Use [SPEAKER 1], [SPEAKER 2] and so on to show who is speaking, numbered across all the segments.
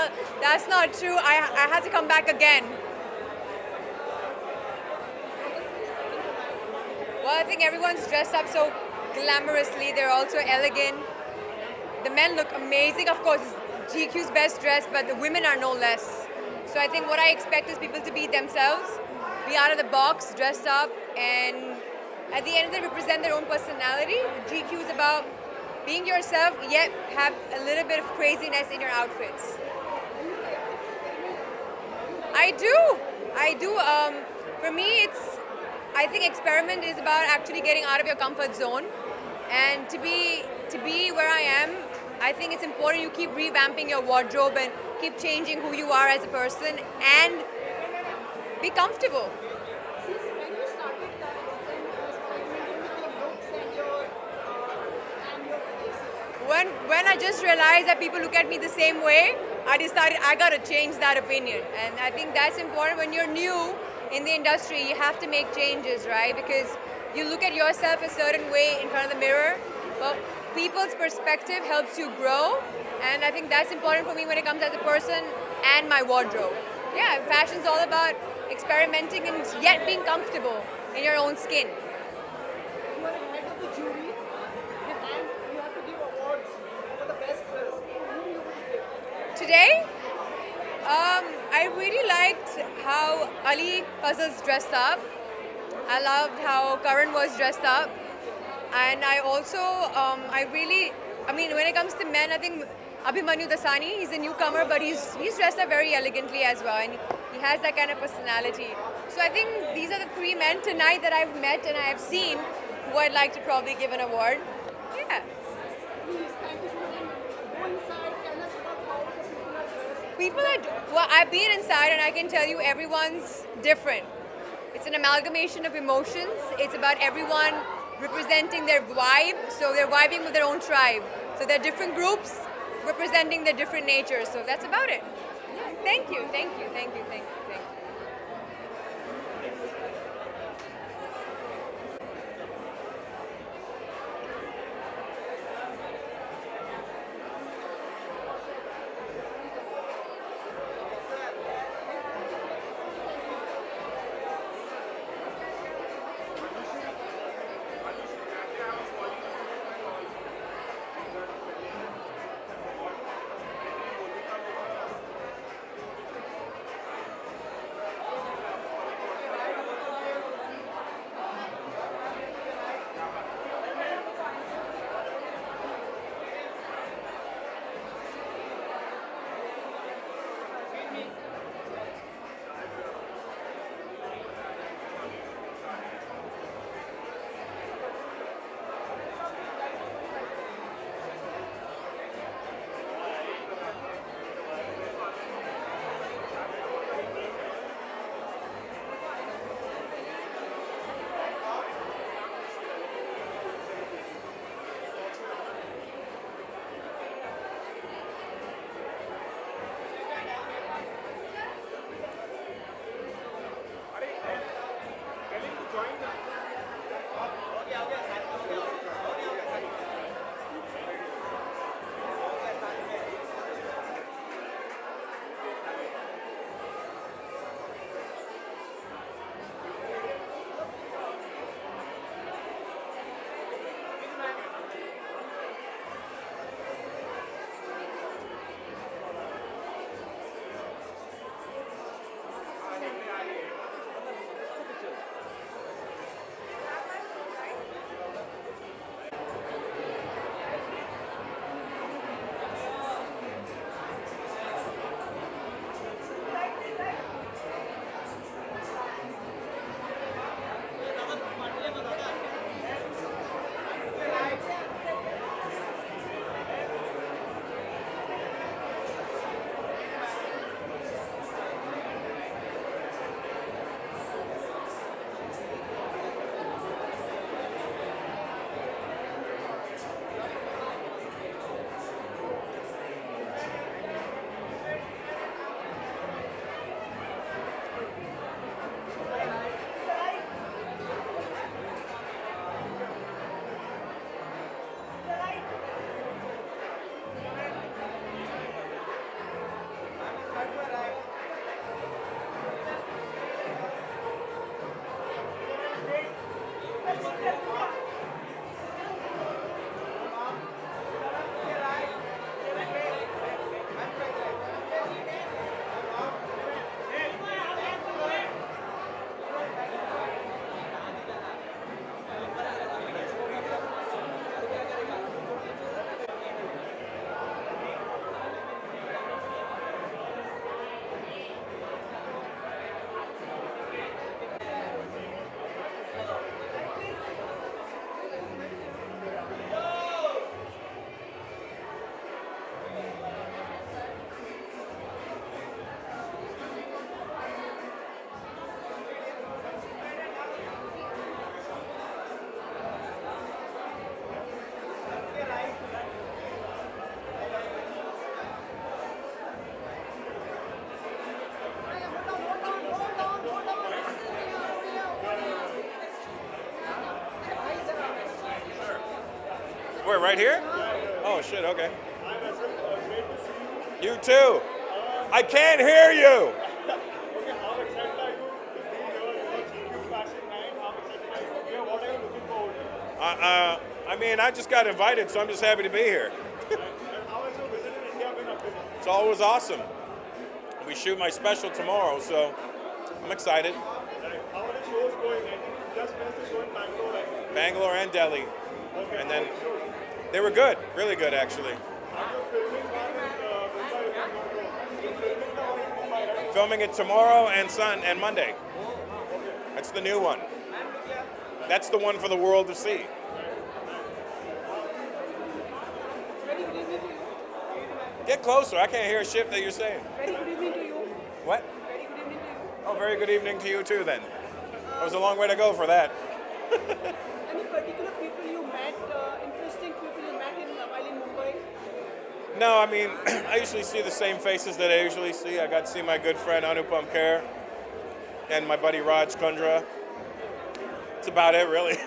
[SPEAKER 1] well, that's not true. I had to come back again. Well, I think everyone's dressed up so glamorously. They're also elegant. The men look amazing. Of course, it's GQ's best dressed, but the women are no less. So I think what I expect is people to be themselves, be out of the box, dressed up, and at the end of the day, represent their own personality. GQ is about being yourself, yet have a little bit of craziness in your outfits. I do. For me, I think experiment is about actually getting out of your comfort zone, and to be where I am. I think it's important you keep revamping your wardrobe and keep changing who you are as a person and be comfortable.
[SPEAKER 2] Since when you started experimenting with your looks and your basics?
[SPEAKER 1] When I just realized that people look at me the same way, I decided I gotta change that opinion. And I think that's important. When you're new in the industry, you have to make changes, right? Because you look at yourself a certain way in front of the mirror, but people's perspective helps you grow. And I think that's important for me when it comes as a person and my wardrobe. Yeah, fashion's all about experimenting and yet being comfortable in your own skin.
[SPEAKER 2] You are head of the jury, and you have to give awards for the best dress. Who you would give?
[SPEAKER 1] Today, I really liked how Ali Fazl's dressed up. I loved how Karan was dressed up. And I also, when it comes to men, I think Abhimanyu Dasani, he's a newcomer, but he's dressed up very elegantly as well. And he has that kind of personality. So I think these are the three men tonight that I've met and I have seen who I'd like to probably give an award. Yeah.
[SPEAKER 2] Please, thank you so much. Go inside, tell us about how the people are dressed.
[SPEAKER 1] Well, I've been inside and I can tell you everyone's different. It's an amalgamation of emotions. It's about everyone representing their vibe, so they're vibing with their own tribe. So they're different groups representing their different natures. So that's about it. Yeah, thank you.
[SPEAKER 3] Where, right here? Oh, shit, okay. You too. I can't hear you. I mean, I just got invited, so I'm just happy to be here. It's always awesome. We shoot my special tomorrow, so I'm excited.
[SPEAKER 4] How are the shows going? I think you just finished the show in Bangalore.
[SPEAKER 3] Bangalore and Delhi. And then they were good, really good actually. Filming it tomorrow and Monday. That's the new one. That's the one for the world to see. Get closer. I can't hear a shit that you're saying.
[SPEAKER 2] Very good evening to you.
[SPEAKER 3] What?
[SPEAKER 2] Very good evening to you.
[SPEAKER 3] Oh, very good evening to you too then. That was a long way to go for that.
[SPEAKER 2] Any particular people you met, interesting people you met while in Mumbai?
[SPEAKER 3] No, I mean, I usually see the same faces that I usually see. I got to see my good friend Anupam Kher and my buddy Raj Kundra. That's about it, really.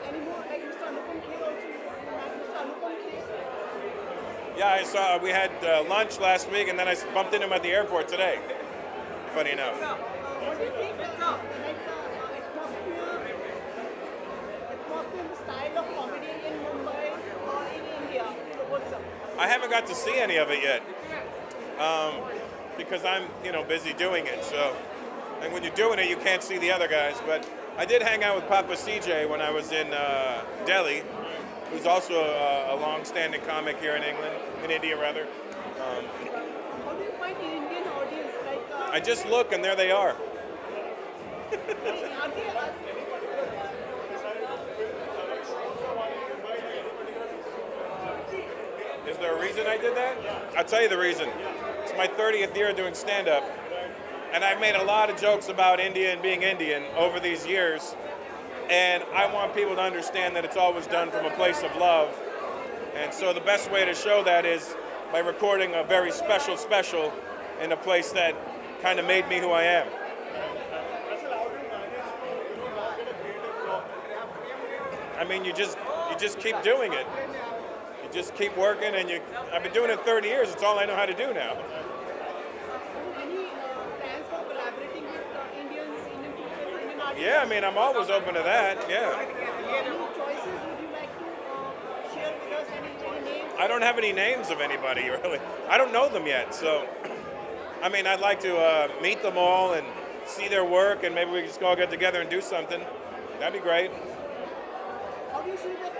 [SPEAKER 2] Any more, like Mr. Anupam Kher also? You met Mr. Anupam Kher?
[SPEAKER 3] Yeah, I saw. We had lunch last week, and then I bumped into him at the airport today. Funny enough.
[SPEAKER 2] What do you think, like the atmosphere and the style of comedy in Mumbai or in India? What's up?
[SPEAKER 3] I haven't got to see any of it yet because I'm, busy doing it. So, and when you're doing it, you can't see the other guys. But I did hang out with Papa CJ when I was in Delhi, who's also a long-standing comic here in England, in India rather.
[SPEAKER 2] How do you find the Indian audience? Like,
[SPEAKER 3] I just look, and there they are.
[SPEAKER 2] are they
[SPEAKER 3] Is there a reason I did that? I'll tell you the reason. It's my 30th year doing stand-up, and I've made a lot of jokes about India and being Indian over these years, and I want people to understand that it's always done from a place of love. And so the best way to show that is by recording a very special in a place that kind of made me who I am. I mean, you just keep doing it. You just keep working, and I've been doing it 30 years. It's all I know how to do now.
[SPEAKER 2] any plans for collaborating with Indians, Indian people, Indian artists?
[SPEAKER 3] Yeah, I mean, I'm always open to that. Yeah.
[SPEAKER 2] Any choices would you like to share with us? Any names?
[SPEAKER 3] I don't have any names of anybody, really. I don't know them yet, so I mean, I'd like to meet them all and see their work, and maybe we can just all get together and do something. That'd be great.
[SPEAKER 2] How do you see the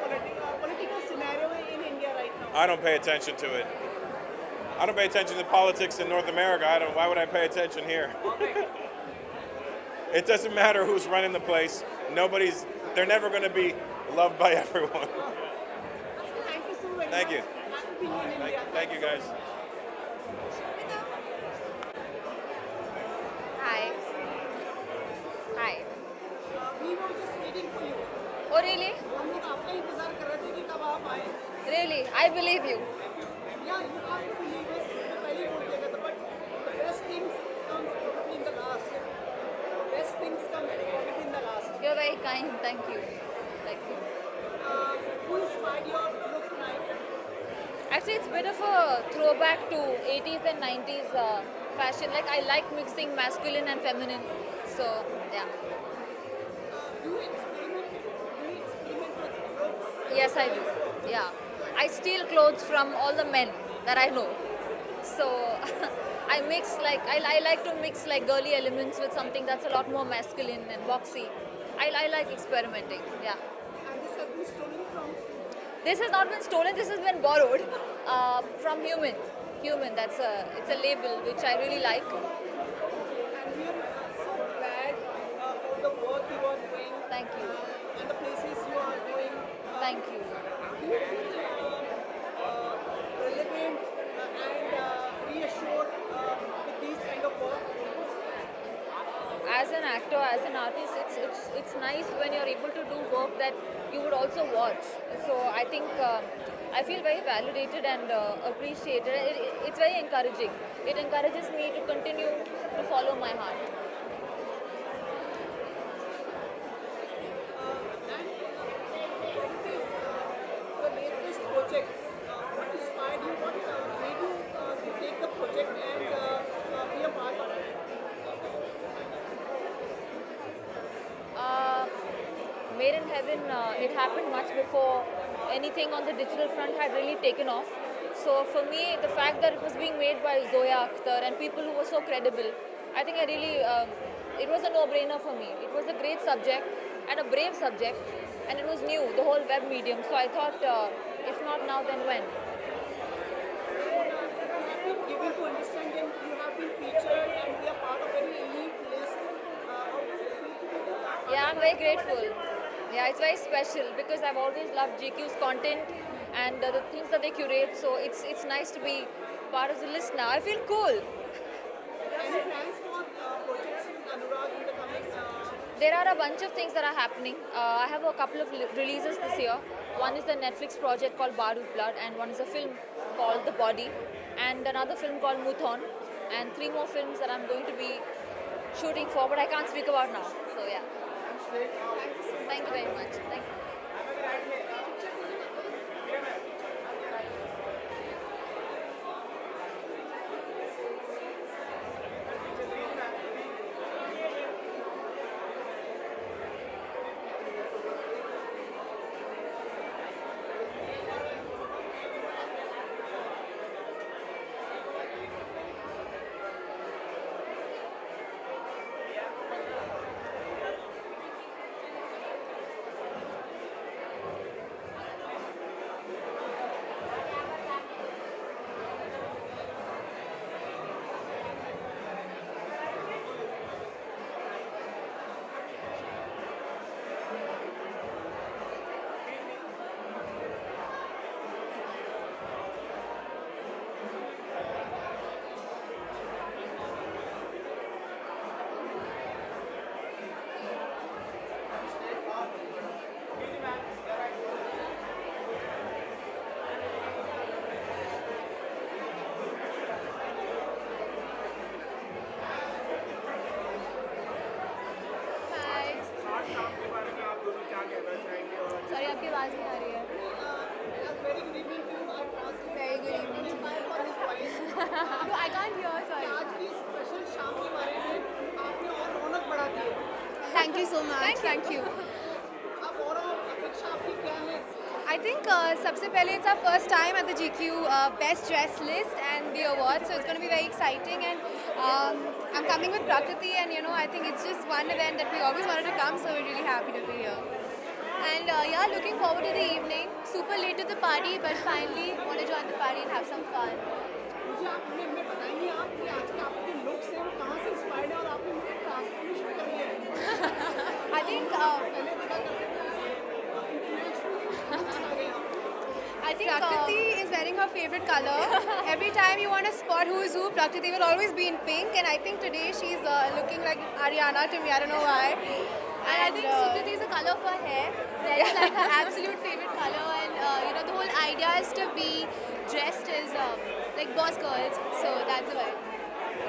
[SPEAKER 2] political scenario in India right now?
[SPEAKER 3] I don't pay attention to it. I don't pay attention to politics in North America. Why would I pay attention here? It doesn't matter who's running the place. They're never going to be loved by everyone.
[SPEAKER 2] Thank you so very
[SPEAKER 3] Thank
[SPEAKER 2] much.
[SPEAKER 3] you.
[SPEAKER 2] Happy being in India.
[SPEAKER 3] Thank you, guys.
[SPEAKER 1] Hi. Hi.
[SPEAKER 2] We were just waiting for you.
[SPEAKER 1] Oh, really?
[SPEAKER 2] हम लोग आपका इंतजार कर रहे थे कि कब आप आए.
[SPEAKER 1] Really? I believe you.
[SPEAKER 2] Yeah, you have to believe it. मैं पहले ही बोल दिया था, but the best things come probably in the last. The best things come probably in the last.
[SPEAKER 1] You're very kind. Thank you. Thank you.
[SPEAKER 2] Who inspired your look tonight?
[SPEAKER 1] Actually, it's a bit of a throwback to 80s and 90s fashion. Like, I like mixing masculine and feminine. So, yeah.
[SPEAKER 2] Do you experiment with looks?
[SPEAKER 1] Yes, I do. Yeah. I steal clothes from all the men that I know. So, I like to mix like girly elements with something that's a lot more masculine and boxy. I like experimenting. Yeah.
[SPEAKER 2] And this has been stolen from.
[SPEAKER 1] This has not been stolen. This has been borrowed from Human. Human. It's a label which I really like.
[SPEAKER 2] And we are so glad of the work you are doing.
[SPEAKER 1] Thank you.
[SPEAKER 2] And the places you are going.
[SPEAKER 1] Thank you.
[SPEAKER 2] Do you feel relevant and reassured with these kind of work?
[SPEAKER 1] As an actor, as an artist, it's nice when you're able to do work that you would also watch. So I think I feel very validated and appreciated. It's very encouraging. It encourages me to continue to follow my heart.
[SPEAKER 2] And
[SPEAKER 5] even it happened much before anything on the digital front had really taken off. So for me, the fact that it was being made by Zoya Akhtar and people who were so credible, I think it was a no-brainer for me. It was a great subject and a brave subject, and it was new, the whole web medium. So I thought, if not now, then when?
[SPEAKER 2] Given to understand them, you have been featured and we are part of an elite list. How does it feel to be that?
[SPEAKER 5] Yeah, I'm very grateful. Yeah, it's very special because I've always loved GQ's content and the things that they curate. So it's nice to be part of the list now. I feel cool.
[SPEAKER 2] Any plans for projects with Anurag in the coming?
[SPEAKER 5] There are a bunch of things that are happening. I have a couple of releases this year. One is the Netflix project called Barut Blood, and one is a film called The Body, and another film called Muthon, and 3 more films that I'm going to be shooting for, but I can't speak about now. So yeah. Thank you very much. Thank you.
[SPEAKER 6] Sorry आपकी आवाज़ नहीं आ रही है
[SPEAKER 2] Very good evening to you.
[SPEAKER 6] Very good evening.
[SPEAKER 2] For his voice.
[SPEAKER 6] No, I can't hear, sorry.
[SPEAKER 2] आज की special शाम के बारे में आपने और रौनक बढ़ा दी है.
[SPEAKER 6] Thank you so much. Thank you.
[SPEAKER 2] अब और अपेक्षा आपकी क्या है?
[SPEAKER 6] I think सबसे पहले it's our first time at the GQ Best Dress list and the awards, so it's going to be very exciting. And I'm coming with Prakriti, and you know I think it's just one event that we always wanted to come, so we're really happy to be here. And yeah, looking forward to the evening. Super late to the party, but finally want to join the party and have some fun.
[SPEAKER 2] मुझे आप हमें बताएंगे आप कि आज के आपके looks हैं वो कहाँ से इंस्पायर्ड है और आपने मुझे ट्रांसफॉर्मेशन कर लिया है.
[SPEAKER 6] I think
[SPEAKER 2] पहले देखा करते थे इंटरनेशनल लुक्स आ गए.
[SPEAKER 6] I think Prakriti is wearing her favorite color. Every time you want to spot who is who, Prakriti will always be in pink, and I think today she's looking like Ariana to me. I don't know why. And I think Sukriti is the color of her hair. Red is like her absolute favorite color, and you know the whole idea is to be dressed as like boss girls. So that's the way.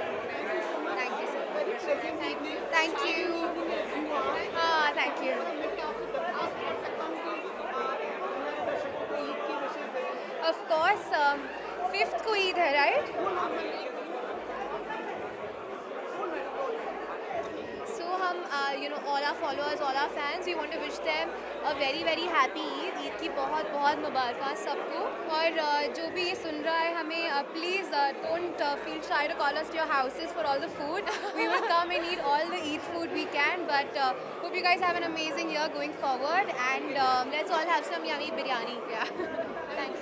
[SPEAKER 6] Thank you so much. Thank you. Thank you. Thank you.
[SPEAKER 2] मैं क्या आपको दरखास्त कर सकता हूँ कि हमारे दर्शकों को ईद की विशेष दें.
[SPEAKER 6] Of course, 5th को ईद है, right? So हम you know all our followers, all our fans, we want to wish them a very very happy Eid. Eid की बहुत बहुत मुबारक सबको. और जो भी ये सुन रहा है हमें please don't feel shy to call us to your houses for all the food. We will come and eat all the Eid food we can. But hope you guys have an amazing year going forward, and let's all have some yummy biryani. Yeah. Thank you.